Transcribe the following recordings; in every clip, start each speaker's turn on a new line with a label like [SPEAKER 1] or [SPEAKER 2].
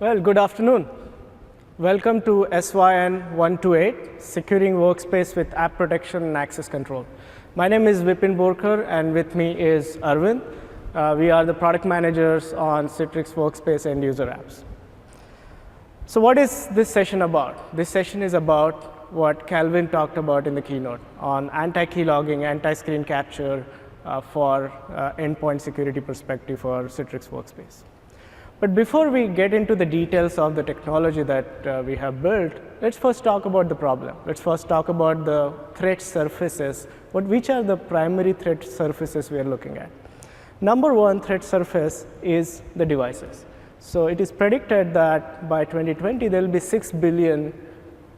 [SPEAKER 1] Well, good afternoon. Welcome to SYN128, Securing Workspace with App Protection and Access Control. My name is Vipin Borkar, and with me is Arvind. We are the product managers on Citrix Workspace and user apps. So what is this session about? This session is about what Calvin talked about in the keynote on anti-keylogging, anti-screen capture for endpoint security perspective for Citrix Workspace. But before we get into the details of the technology that we have built, let's first talk about the problem. Let's first talk about the threat surfaces. Which are the primary threat surfaces we are looking at? Number one threat surface is the devices. So it is predicted that by 2020, there will be 6 billion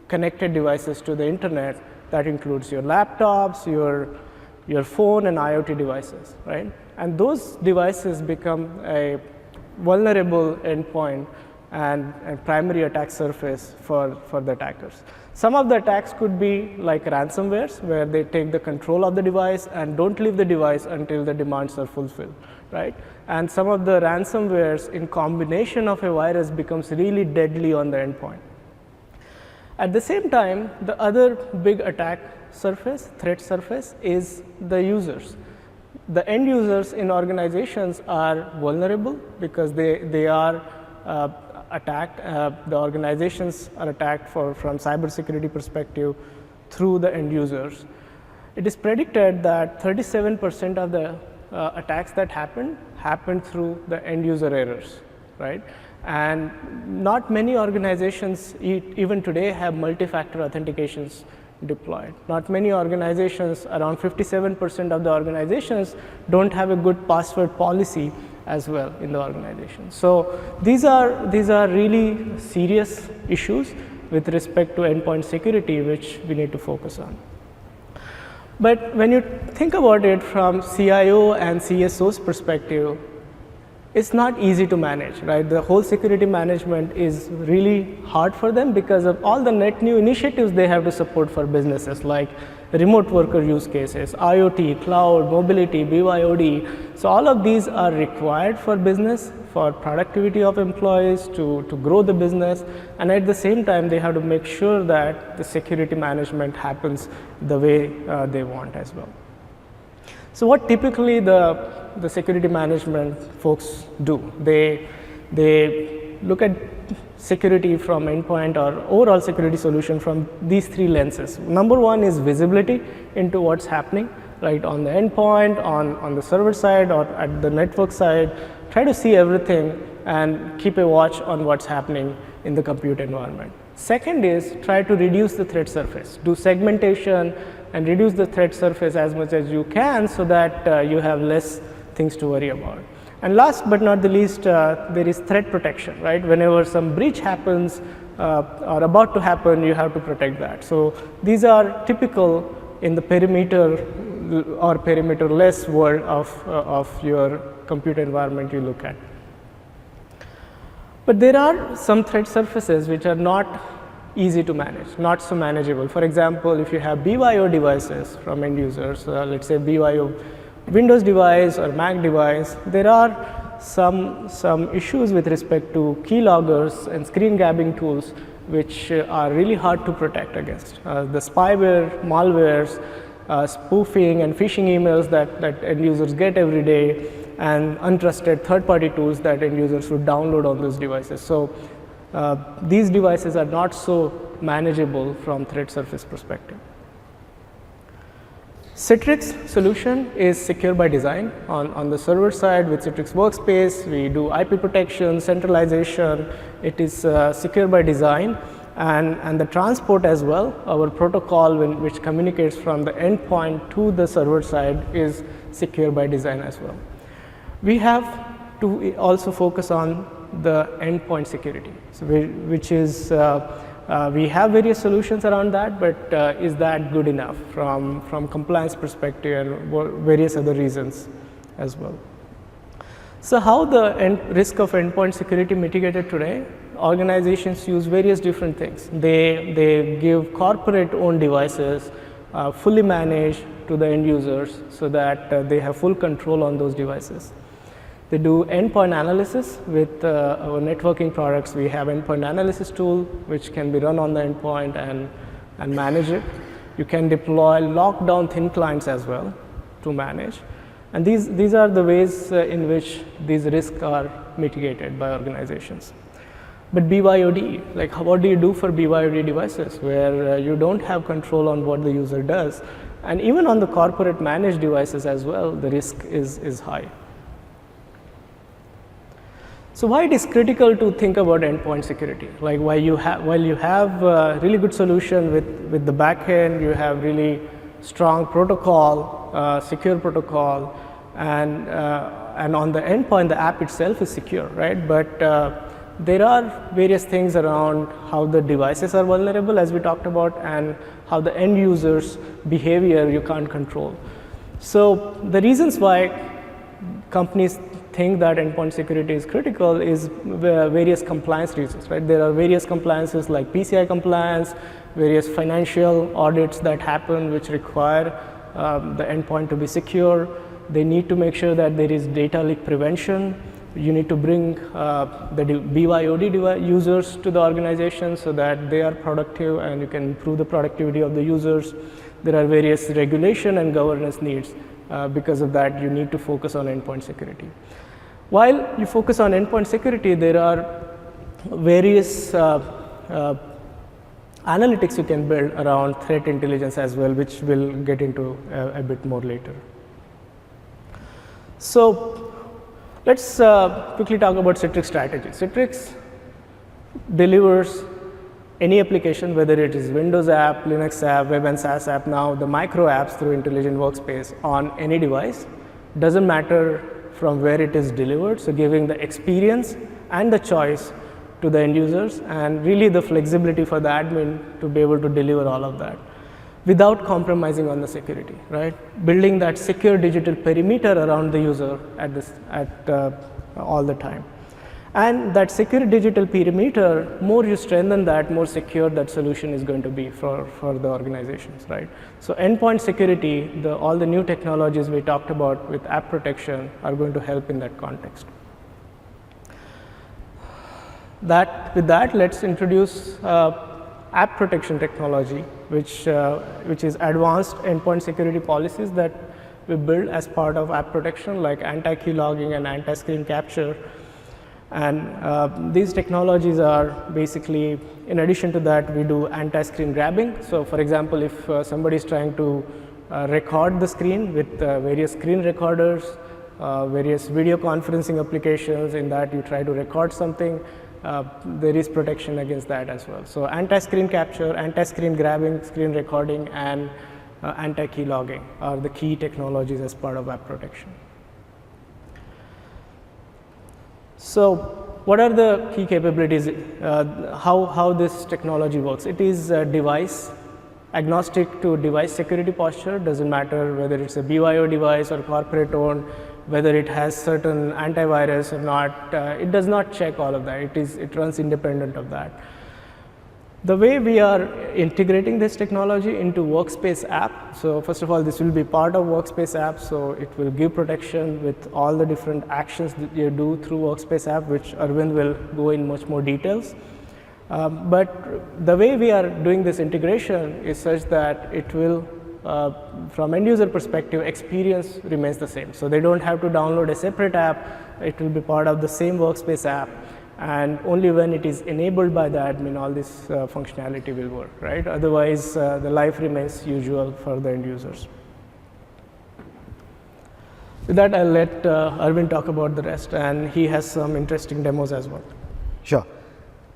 [SPEAKER 1] connected devices to the internet. That includes your laptops, your phone, and IoT devices, right? And those devices become a vulnerable endpoint and primary attack surface for the attackers. Some of the attacks could be like ransomwares, where they take the control of the device and don't leave the device until the demands are fulfilled, right? And some of the ransomwares in combination of a virus becomes really deadly on the endpoint. At the same time, the other big attack surface, threat surface, is the users. The end users in organizations are vulnerable because they are attacked. The organizations are attacked from cybersecurity perspective through the end users. It is predicted that 37% of the attacks that happened through the end user errors, right? And not many organizations even today have multi-factor authentications deployed. Not many organizations, around 57% of the organizations, don't have a good password policy as well in the organization. So these are really serious issues with respect to endpoint security, which we need to focus on. But when you think about it from CIO and CSO's perspective, it's not easy to manage, right? The whole security management is really hard for them because of all the net new initiatives they have to support for businesses, like remote worker use cases, IoT, cloud, mobility, BYOD. So all of these are required for business, for productivity of employees, to grow the business, and at the same time, they have to make sure that the security management happens the way they want as well. So what typically the security management folks do? They look at security from endpoint or overall security solution from these three lenses. Number one is visibility into what's happening, right, on the endpoint, on the server side, or at the network side. Try to see everything and keep a watch on what's happening in the compute environment. Second is try to reduce the threat surface. Do segmentation and reduce the threat surface as much as you can so that you have less things to worry about. And last but not the least, there is threat protection, right? Whenever some breach happens or about to happen, you have to protect that. So these are typical in the perimeter or perimeterless world of your compute environment you look at. But there are some threat surfaces which are not easy to manage, not so manageable. For example, if you have BYO devices from end users, let's say BYO Windows device or Mac device, there are some issues with respect to keyloggers and screen grabbing tools which are really hard to protect against. The spyware, malwares, spoofing and phishing emails that end users get every day, and untrusted third-party tools that end users would download on those devices. So these devices are not so manageable from threat surface perspective. Citrix solution is secure by design. On the server side with Citrix Workspace, we do IP protection, centralization. It is secure by design, and the transport as well. Our protocol which communicates from the endpoint to the server side is secure by design as well. We have to also focus on the endpoint security, so which is we have various solutions around that, but is that good enough from compliance perspective and various other reasons as well? So how the risk of endpoint security mitigated today? Organizations use various different things. They give corporate owned devices fully managed to the end users so that they have full control on those devices. They do endpoint analysis with our networking products. We have endpoint analysis tool, which can be run on the endpoint and manage it. You can deploy lockdown thin clients as well to manage. And these are the ways in which these risks are mitigated by organizations. But BYOD, like what do you do for BYOD devices where you don't have control on what the user does? And even on the corporate managed devices as well, the risk is high. So why it is critical to think about endpoint security? Like while you have a really good solution with the backend, you have really strong protocol, secure protocol, and on the endpoint, the app itself is secure, right? But there are various things around how the devices are vulnerable, as we talked about, and how the end user's behavior you can't control. So the reasons why companies think that endpoint security is critical is various compliance reasons, right? There are various compliances like PCI compliance, various financial audits that happen which require the endpoint to be secure. They need to make sure that there is data leak prevention. You need to bring the BYOD users to the organization so that they are productive and you can improve the productivity of the users. There are various regulation and governance needs. Because of that, you need to focus on endpoint security. While you focus on endpoint security, there are various analytics you can build around threat intelligence as well, which we'll get into a bit more later. So let's quickly talk about Citrix strategy. Citrix delivers any application, whether it is Windows app, Linux app, web and SaaS app, now the micro apps through Intelligent Workspace on any device. Doesn't matter from where it is delivered, so giving the experience and the choice to the end users and really the flexibility for the admin to be able to deliver all of that without compromising on the security, right? Building that secure digital perimeter around the user all the time. And that secure digital perimeter, more you strengthen that, more secure that solution is going to be for the organizations, right? So endpoint security, all the new technologies we talked about with app protection are going to help in that context. With that, let's introduce app protection technology, which is advanced endpoint security policies that we build as part of app protection, like anti-key logging and anti-screen capture. And these technologies are basically, in addition to that, we do anti-screen grabbing. So for example, if somebody is trying to record the screen with various screen recorders, various video conferencing applications, in that you try to record something, there is protection against that as well. So anti-screen capture, anti-screen grabbing, screen recording, and anti-key logging are the key technologies as part of app protection. So what are the key capabilities, how this technology works? It is device agnostic to device security posture. Doesn't matter whether it's a BYO device or corporate owned, whether it has certain antivirus or not. It does not check all of that. It runs independent of that. The way we are integrating this technology into Workspace app, so first of all, this will be part of Workspace app, so it will give protection with all the different actions that you do through Workspace app, which Arvind will go in much more details. But the way we are doing this integration is such that it will, from end user perspective, experience remains the same. So they don't have to download a separate app, it will be part of the same Workspace app. And only when it is enabled by the admin, all this functionality will work, right? Otherwise, the life remains usual for the end users. With that, I'll let Arvind talk about the rest, and he has some interesting demos as well.
[SPEAKER 2] Sure.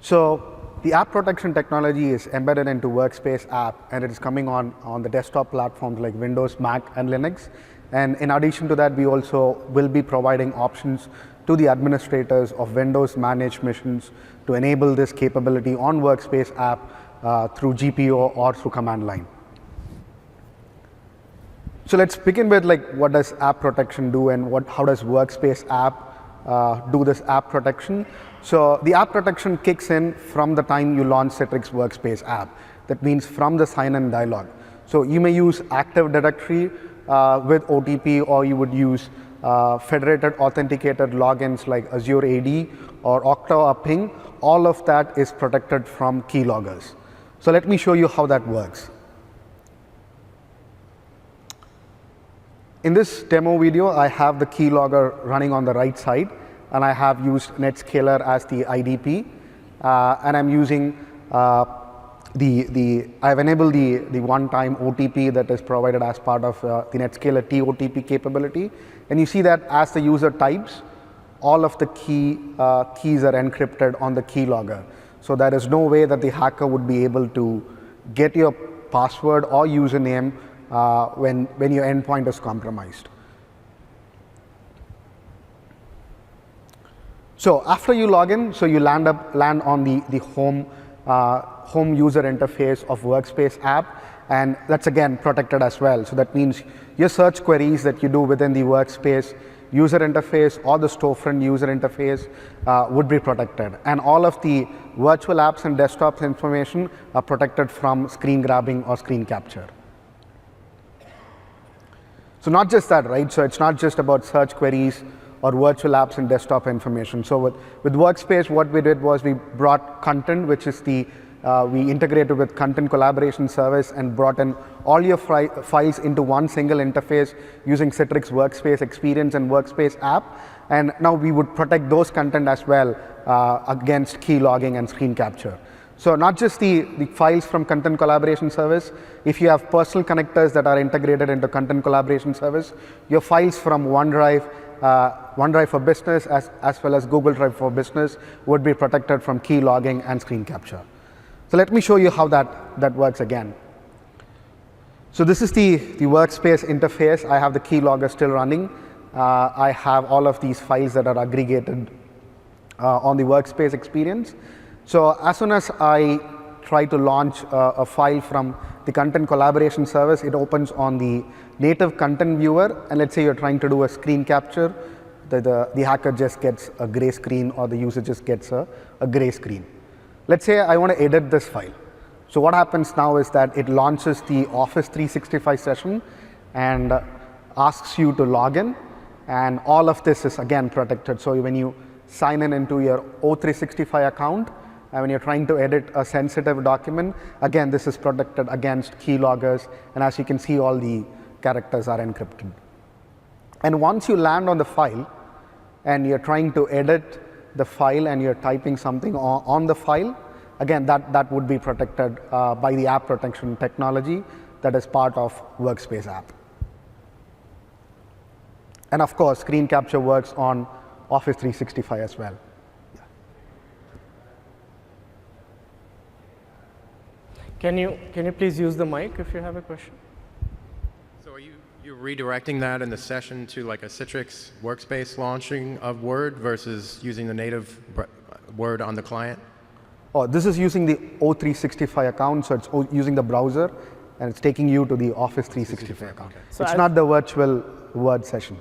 [SPEAKER 2] So the app protection technology is embedded into Workspace app, and it is coming on the desktop platforms like Windows, Mac, and Linux. And in addition to that, we also will be providing options to the administrators of Windows managed machines to enable this capability on Workspace app through GPO or through command line. So let's begin with what does app protection do and how does Workspace app do this app protection. So the app protection kicks in from the time you launch Citrix Workspace app. That means from the sign-in dialog. So you may use Active Directory with OTP, or you would use federated authenticated logins like Azure AD or Okta or Ping, all of that is protected from keyloggers. So let me show you how that works. In this demo video, I have the keylogger running on the right side, and I have used Netscaler as the IDP, and I'm using I've enabled the one-time OTP that is provided as part of the Netscaler TOTP capability. And you see that as the user types, all of the keys are encrypted on the keylogger. So there is no way that the hacker would be able to get your password or username when your endpoint is compromised. So after you log in, so you land on the home user interface of Workspace app, and that's again protected as well. So that means your search queries that you do within the Workspace user interface or the storefront user interface would be protected. And all of the virtual apps and desktops information are protected from screen grabbing or screen capture. So not just that, right? So it's not just about search queries or virtual apps and desktop information. So with Workspace, what we did was we brought content, which is we integrated with content collaboration service and brought in all your files into one single interface using Citrix Workspace Experience and Workspace app. And now we would protect those content as well against key logging and screen capture. So not just the files from content collaboration service. If you have personal connectors that are integrated into content collaboration service, your files from OneDrive for Business as well as Google Drive for Business would be protected from key logging and screen capture. So let me show you how that works again. So this is the Workspace interface. I have the keylogger still running. I have all of these files that are aggregated on the Workspace experience. So as soon as I try to launch a file from the content collaboration service, it opens on the native content viewer. And let's say you're trying to do a screen capture, the hacker just gets a gray screen or the user just gets a gray screen. Let's say I want to edit this file. So what happens now is that it launches the Office 365 session and asks you to log in. And all of this is again protected. So when you sign in into your O365 account, and when you're trying to edit a sensitive document, again, this is protected against keyloggers. And as you can see, all the characters are encrypted. And once you land on the file and you're trying to edit the file and you're typing something on the file, again, that would be protected by the app protection technology that is part of Workspace app. And of course, screen capture works on Office 365 as well.
[SPEAKER 1] Can you please use the mic if you have a question?
[SPEAKER 3] So are you redirecting that in the session to like a Citrix Workspace launching of Word versus using the native Word on the client?
[SPEAKER 2] Oh, this is using the O365 account, so it's using the browser, and it's taking you to the Office 365 account. Okay. So it's not the virtual Word session.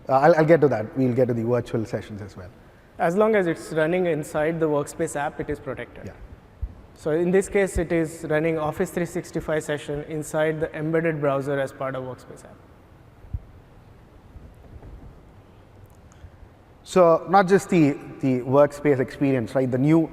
[SPEAKER 2] I'll get to that. We'll get to the virtual sessions as well.
[SPEAKER 1] As long as it's running inside the Workspace app, it is protected.
[SPEAKER 2] Yeah.
[SPEAKER 1] So in this case, it is running Office 365 session inside the embedded browser as part of Workspace app.
[SPEAKER 2] So not just the Workspace experience, right? The new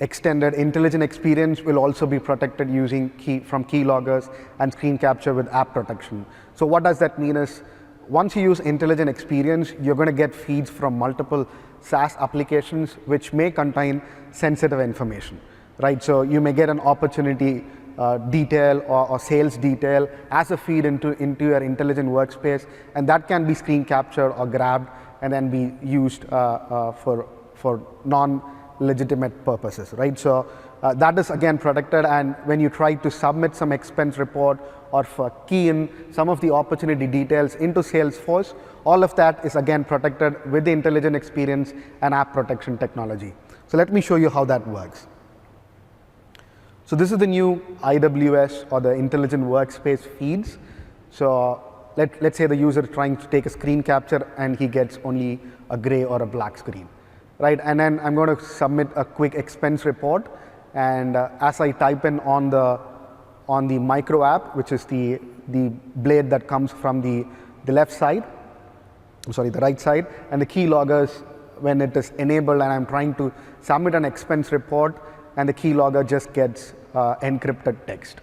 [SPEAKER 2] extended intelligent experience will also be protected using from keyloggers and screen capture with app protection. So what does that mean is, once you use intelligent experience, you're going to get feeds from multiple SaaS applications which may contain sensitive information. Right, so you may get an opportunity detail or sales detail as a feed into your intelligent workspace, and that can be screen captured or grabbed and then be used for non-legitimate purposes. Right, so that is again protected. And when you try to submit some expense report or for key in some of the opportunity details into Salesforce, all of that is again protected with the intelligent experience and app protection technology. So let me show you how that works. So this is the new IWS or the Intelligent Workspace Feeds. So let's say the user is trying to take a screen capture and he gets only a gray or a black screen, right? And then I'm going to submit a quick expense report. And as I type in on the micro app, which is the blade that comes from the left side, the right side, and the keyloggers when it is enabled and I'm trying to submit an expense report, and the keylogger just gets encrypted text.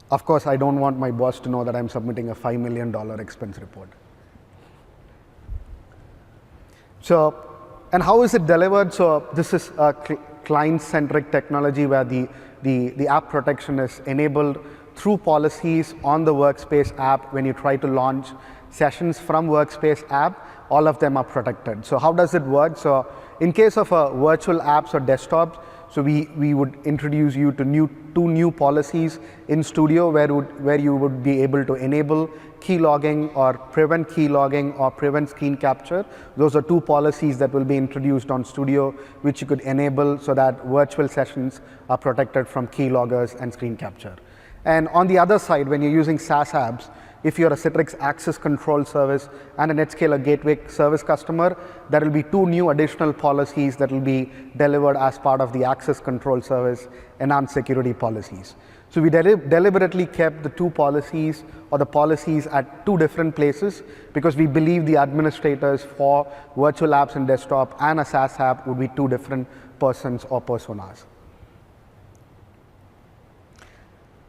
[SPEAKER 2] Of course, I don't want my boss to know that I'm submitting a $5 million expense report. So, and how is it delivered? So this is a client-centric technology where the app protection is enabled through policies on the Workspace app. When you try to launch sessions from Workspace app, all of them are protected. So how does it work? So in case of virtual apps or desktops, so we would introduce you to two new policies in Studio where you would be able to enable keylogging or prevent keylogging or prevent screen capture. Those are two policies that will be introduced on Studio, which you could enable so that virtual sessions are protected from keyloggers and screen capture. And on the other side, when you're using SaaS apps, if you're a Citrix Access Control service and a NetScaler Gateway service customer, there will be two new additional policies that will be delivered as part of the Access Control service, enhanced security policies. So we deliberately kept the two policies or the policies at two different places because we believe the administrators for virtual apps and desktop and a SaaS app would be two different persons or personas.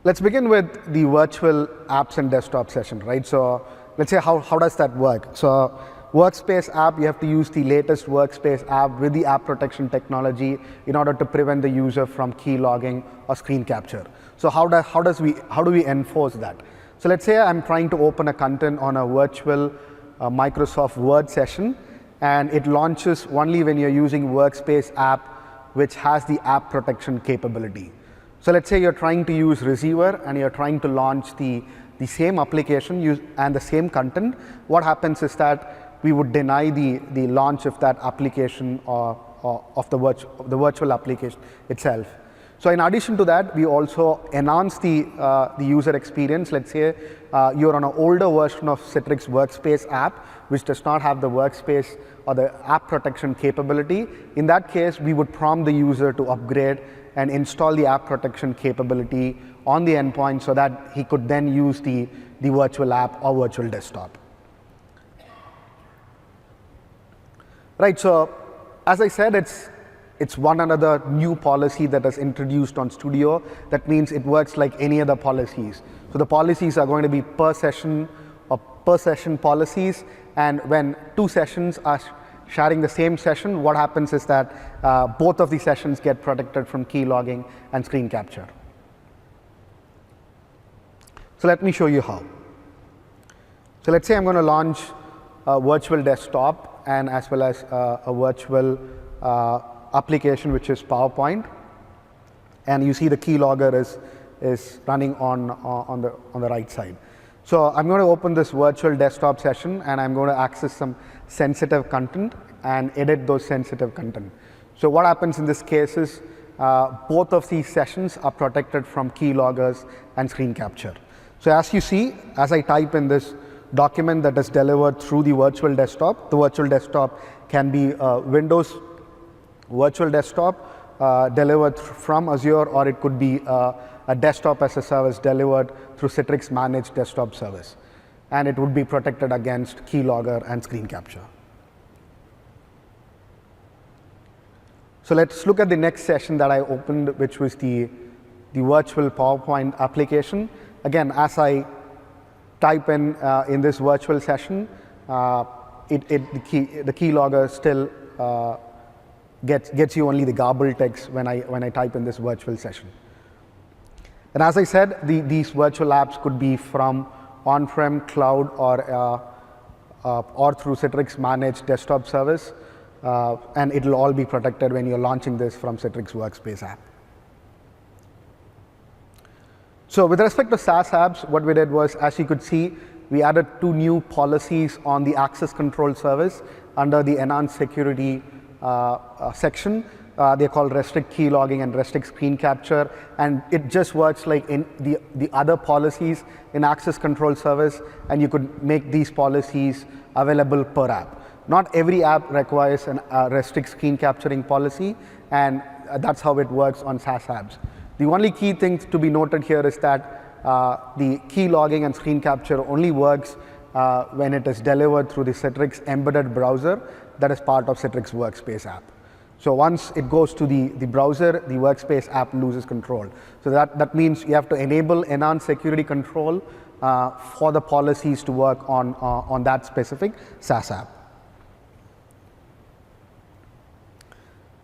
[SPEAKER 2] Let's begin with the virtual apps and desktop session, right? So let's say how does that work? So Workspace app, you have to use the latest Workspace app with the app protection technology in order to prevent the user from keylogging or screen capture. So how do we enforce that? So let's say I'm trying to open a content on a virtual Microsoft Word session, and it launches only when you're using Workspace app, which has the app protection capability. So let's say you're trying to use receiver and you're trying to launch the same application and the same content. What happens is that we would deny the launch of that application or of the virtual application itself. So in addition to that, we also enhance the user experience. Let's say you're on an older version of Citrix Workspace app, which does not have the Workspace or the app protection capability. In that case, we would prompt the user to upgrade and install the app protection capability on the endpoint so that he could then use the virtual app or virtual desktop. Right, so as I said, it's one another new policy that is introduced on Studio. That means it works like any other policies. So the policies are going to be per session or per session policies, and when two sessions are sharing the same session, what happens is that both of the sessions get protected from keylogging and screen capture. So let me show you how. So let's say I'm going to launch a virtual desktop and as well as a virtual application, which is PowerPoint. And you see the keylogger is running on the right side. So I'm going to open this virtual desktop session and I'm going to access some sensitive content and edit those sensitive content. So what happens in this case is both of these sessions are protected from keyloggers and screen capture. So as you see, as I type in this document that is delivered through the virtual desktop can be Windows virtual desktop delivered from Azure, or it could be a desktop as a service delivered through Citrix Managed Desktop Service. And it would be protected against keylogger and screen capture. So let's look at the next session that I opened, which was the virtual PowerPoint application. Again, as I type in this virtual session, the keylogger still gets you only the garbled text when I type in this virtual session. And as I said, these virtual apps could be from on-prem, cloud, or through Citrix Managed Desktop Service, and it'll all be protected when you're launching this from Citrix Workspace app. So with respect to SaaS apps, what we did was, as you could see, we added two new policies on the access control service under the enhanced security section. They're called restrict keylogging and restrict screen capture, and it just works like in the other policies in access control service, and you could make these policies available per app. Not every app requires a restrict screen capturing policy, and that's how it works on SaaS apps. The only key thing to be noted here is that the key logging and screen capture only works when it is delivered through the Citrix embedded browser that is part of Citrix Workspace app. So once it goes to the browser, the Workspace app loses control. So that means you have to enable enhanced security control for the policies to work on that specific SaaS app.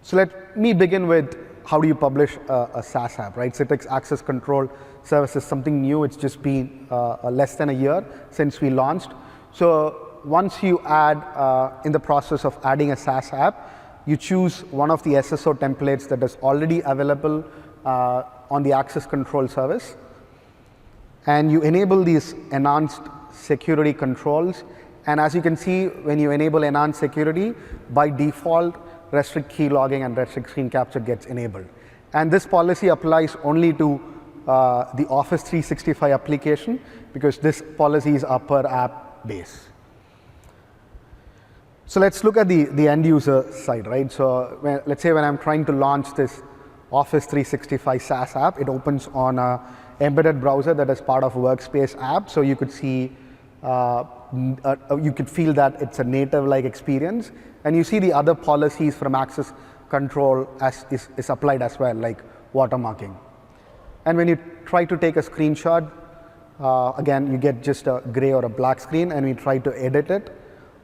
[SPEAKER 2] So let me begin with how do you publish a SaaS app, right? Citrix Access Control service is something new. It's just been less than a year since we launched. So once you add, in the process of adding a SaaS app, you choose one of the SSO templates that is already available on the Access Control service. And you enable these enhanced security controls. And as you can see, when you enable enhanced security, by default, restrict key logging and restrict screen capture gets enabled. And this policy applies only to the Office 365 application because this policies are per app base. So let's look at the end user side, right? So let's say when I'm trying to launch this Office 365 SaaS app, it opens on an embedded browser that is part of Workspace app. So you could see, you could feel that it's a native-like experience. And you see the other policies from Access Control is applied as well, like watermarking. And when you try to take a screenshot, again, you get just a gray or a black screen, and we try to edit it.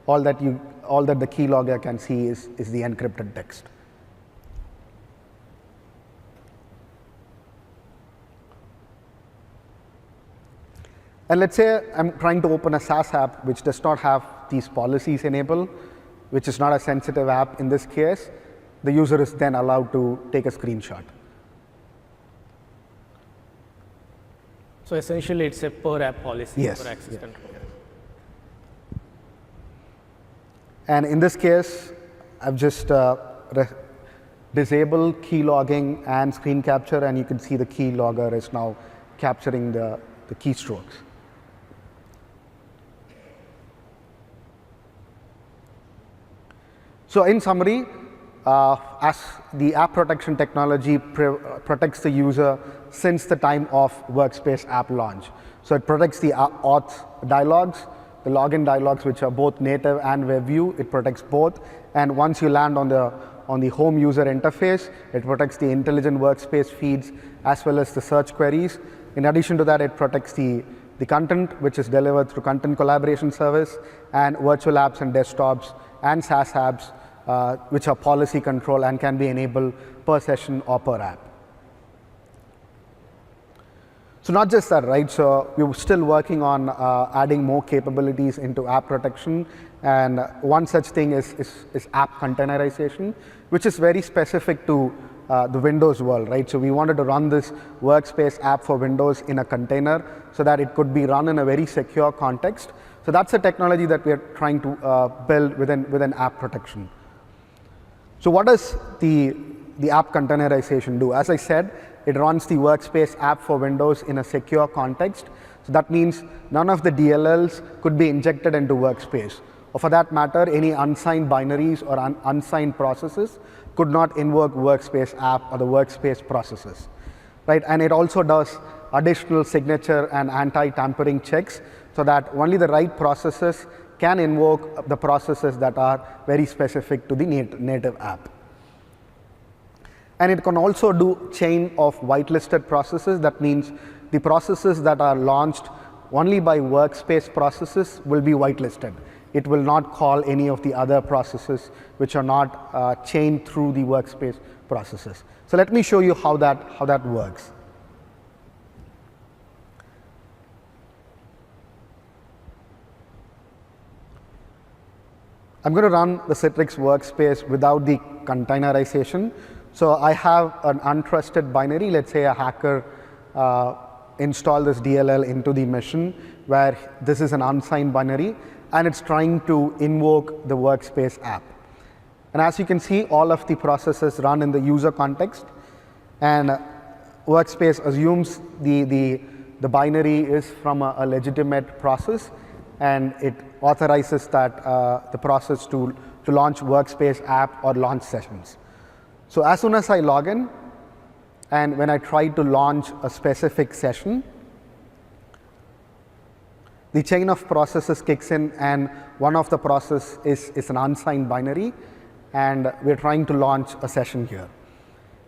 [SPEAKER 2] All that the keylogger can see is the encrypted text. And let's say I'm trying to open a SaaS app which does not have these policies enabled, which is not a sensitive app in this case. The user is then allowed to take a screenshot.
[SPEAKER 1] So essentially, it's a per app policy
[SPEAKER 2] Yes,
[SPEAKER 1] for access
[SPEAKER 2] yes.
[SPEAKER 1] control.
[SPEAKER 2] And in this case, I've just disabled key logging and screen capture, and you can see the key logger is now capturing the keystrokes. So in summary, as the app protection technology protects the user since the time of Workspace app launch. So it protects the auth dialogues, the login dialogues, which are both native and web view. It protects both. And once you land on the home user interface, it protects the Intelligent Workspace Feeds as well as the search queries. In addition to that, it protects the content, which is delivered through Content Collaboration Service, and virtual apps and desktops and SaaS apps, which are policy control and can be enabled per session or per app. So not just that, right? So we're still working on adding more capabilities into app protection. And one such thing is app containerization, which is very specific to the Windows world, right? So we wanted to run this Workspace app for Windows in a container so that it could be run in a very secure context. So that's a technology that we are trying to build within app protection. So what does the app containerization do? As I said, it runs the Workspace app for Windows in a secure context. So that means none of the DLLs could be injected into Workspace. Or for that matter, any unsigned binaries or unsigned processes could not invoke Workspace app or the Workspace processes, right? And it also does additional signature and anti-tampering checks so that only the right processes can invoke the processes that are very specific to the native app. And it can also do chain of whitelisted processes. That means the processes that are launched only by Workspace processes will be whitelisted. It will not call any of the other processes which are not chained through the Workspace processes. So let me show you how that works. I'm going to run the Citrix Workspace without the containerization. So I have an untrusted binary. Let's say a hacker install this DLL into the machine where this is an unsigned binary, and it's trying to invoke the Workspace app. And as you can see, all of the processes run in the user context, and Workspace assumes the binary is from a legitimate process, and it authorizes that the process to launch Workspace app or launch sessions. So as soon as I log in, and when I try to launch a specific session, the chain of processes kicks in, and one of the process is an unsigned binary, and we're trying to launch a session here.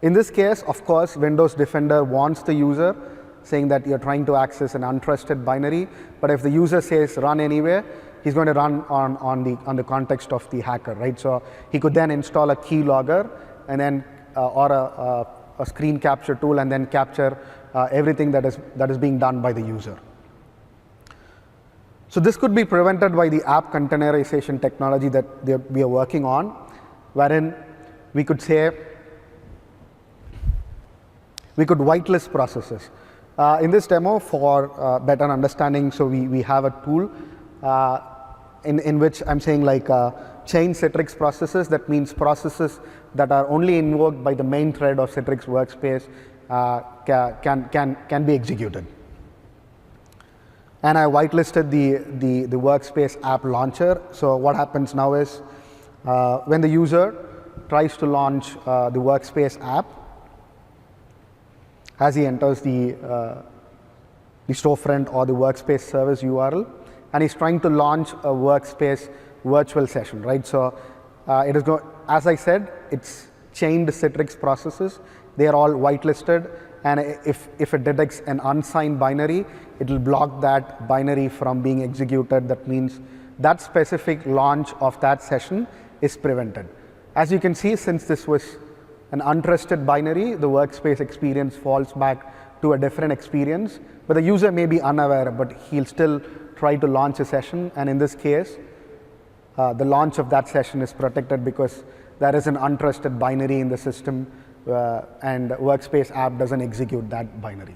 [SPEAKER 2] In this case, of course, Windows Defender wants the user, saying that you're trying to access an untrusted binary, but if the user says run anywhere, he's going to run on the context of the hacker, right? So he could then install a keylogger and then or a screen capture tool and then capture everything that is being done by the user. So this could be prevented by the app containerization technology that we are working on, wherein we could say we could whitelist processes. In this demo, for better understanding, so we have a tool in which I'm saying like chain Citrix processes. That means processes that are only invoked by the main thread of Citrix Workspace can be executed. And I whitelisted the Workspace app launcher. So what happens now is when the user tries to launch the Workspace app, as he enters the storefront or the Workspace service URL, and he's trying to launch a Workspace virtual session, right? So it is as I said, it's chained Citrix processes. They are all whitelisted, and if it detects an unsigned binary, it will block that binary from being executed. That means that specific launch of that session is prevented. As you can see, since this was an untrusted binary, the Workspace experience falls back to a different experience, but the user may be unaware, but he'll still try to launch a session, and in this case, the launch of that session is protected because there is an untrusted binary in the system, and Workspace app doesn't execute that binary.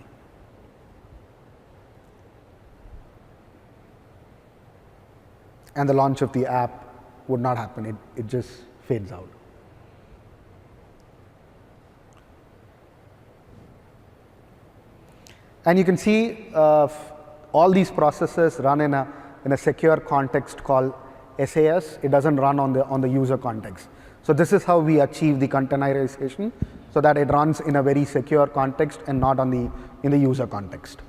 [SPEAKER 2] And the launch of the app would not happen, it just fades out. And you can see all these processes run in a secure context called SAS. It doesn't run on the user context. So this is how we achieve the containerization, so that it runs in a very secure context and not in the user context.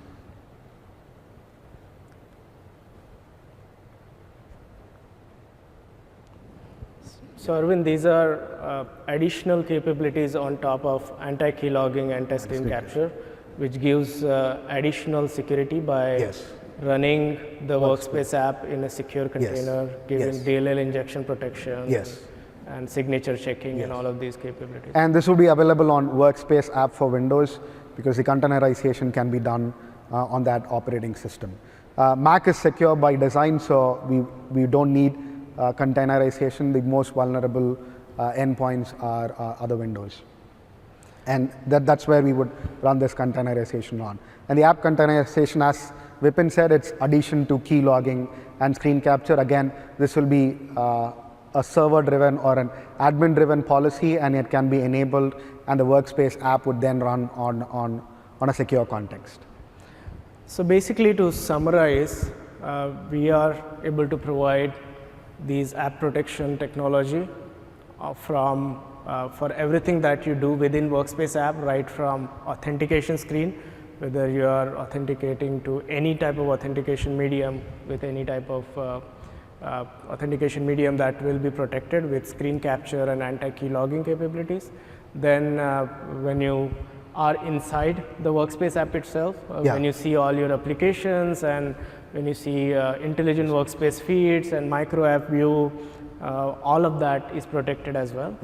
[SPEAKER 1] So Arvind, these are additional capabilities on top of anti-keylogging, anti-screen capture, which gives additional security by running the Workspace app in a secure container, giving DLL injection protection, and signature checking, and all of these capabilities.
[SPEAKER 2] And this will be available on Workspace app for Windows, because the containerization can be done on that operating system. Mac is secure by design, so we don't need containerization. The most vulnerable endpoints are the Windows. And that's where we would run this containerization on. And the app containerization, as Vipin said, it's addition to key logging and screen capture. Again, this will be a server-driven or an admin-driven policy, and it can be enabled, and the Workspace app would then run on a secure context.
[SPEAKER 1] So basically, to summarize, we are able to provide these app protection technology for everything that you do within Workspace app, right from authentication screen, whether you are authenticating to any type of authentication medium with any type of authentication medium that will be protected with screen capture and anti-key logging capabilities. Then when you are inside the Workspace app itself, when you see all your applications, and when you see Intelligent Workspace Feeds and micro app view, all of that is protected as well.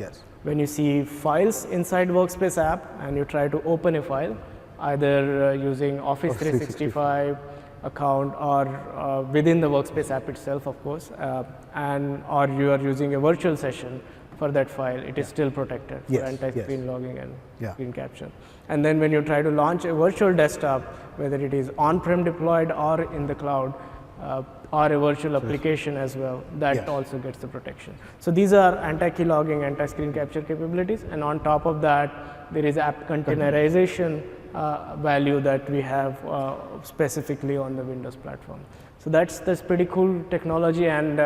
[SPEAKER 1] When you see files inside Workspace app and you try to open a file, either using Office 365 account or within the Workspace app itself, of course, or you are using a virtual session for that file, it is still protected for anti-screen logging and screen capture. And then when you try to launch a virtual desktop, whether it is on-prem deployed or in the cloud, or a virtual application as well, that also gets the protection. So these are anti-key logging, anti-screen capture capabilities, and on top of that, there is app containerization value that we have specifically on the Windows platform. So that's pretty cool technology, and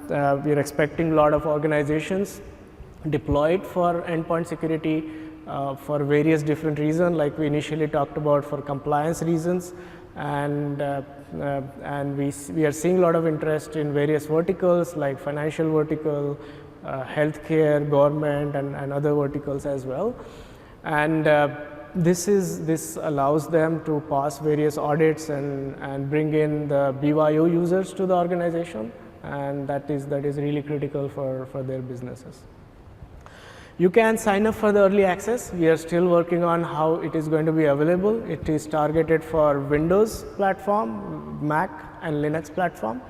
[SPEAKER 1] we're expecting a lot of organizations deployed for endpoint security for various different reasons, like we initially talked about, for compliance reasons, and and we are seeing a lot of interest in various verticals like financial vertical, healthcare, government, and other verticals as well. And this allows them to pass various audits and bring in the BYO users to the organization, and that is really critical for their businesses. You can sign up for the early access. We are still working on how it is going to be available. It is targeted for Windows platform, Mac, and Linux platform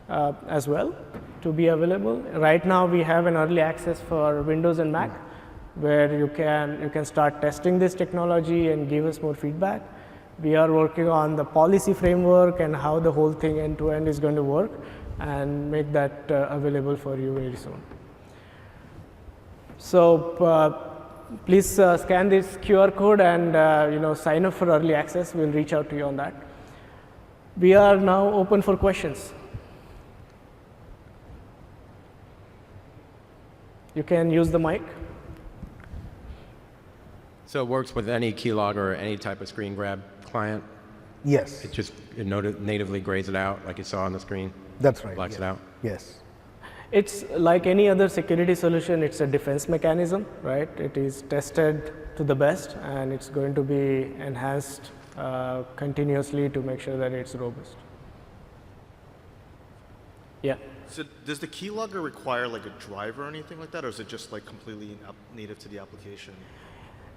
[SPEAKER 1] as well to be available. Right now, we have an early access for Windows and Mac, where you can start testing this technology and give us more feedback. We are working on the policy framework and how the whole thing end-to-end is going to work, and make that available for you very soon. So please scan this QR code and sign up for early access. We'll reach out to you on that. We are now open for questions. You can use the mic.
[SPEAKER 3] So it works with any keylogger or any type of screen grab client?
[SPEAKER 2] Yes.
[SPEAKER 3] It natively grays it out like you saw on the screen?
[SPEAKER 2] That's right.
[SPEAKER 3] Blacks it out?
[SPEAKER 2] Yes.
[SPEAKER 1] It's like any other security solution, it's a defense mechanism, right? It is tested to the best, and it's going to be enhanced continuously to make sure that it's robust. Yeah.
[SPEAKER 4] So does the keylogger require like a driver or anything like that, or is it just like completely native to the application?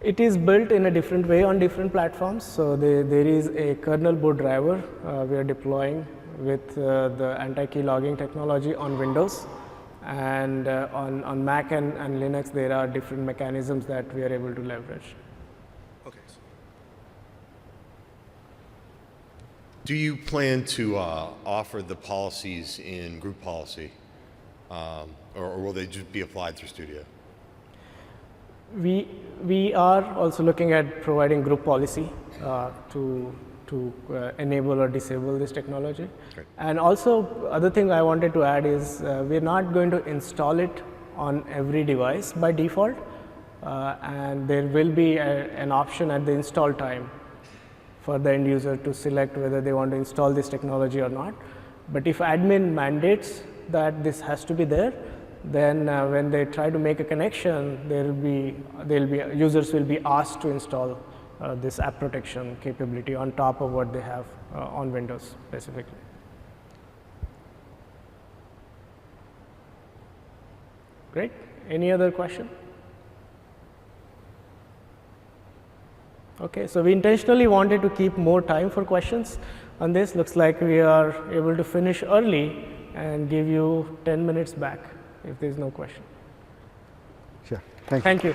[SPEAKER 1] It is built in a different way on different platforms. So there is a kernel boot driver we are deploying with the anti-key logging technology on Windows. And on Mac and Linux, there are different mechanisms that we are able to leverage.
[SPEAKER 4] Okay.
[SPEAKER 5] Do you plan to offer the policies in group policy, or will they just be applied through Studio?
[SPEAKER 1] We are also looking at providing group policy to enable or disable this technology.
[SPEAKER 5] Great.
[SPEAKER 1] And also, other thing I wanted to add is we're not going to install it on every device by default, and there will be an option at the install time for the end user to select whether they want to install this technology or not. But if admin mandates that this has to be there, then when they try to make a connection, users will be asked to install this app protection capability on top of what they have on Windows specifically. Great. Any other question? Okay, so we intentionally wanted to keep more time for questions on this. Looks like we are able to finish early and give you 10 minutes back if there's no question.
[SPEAKER 2] Sure. Thank you.
[SPEAKER 1] Thank you.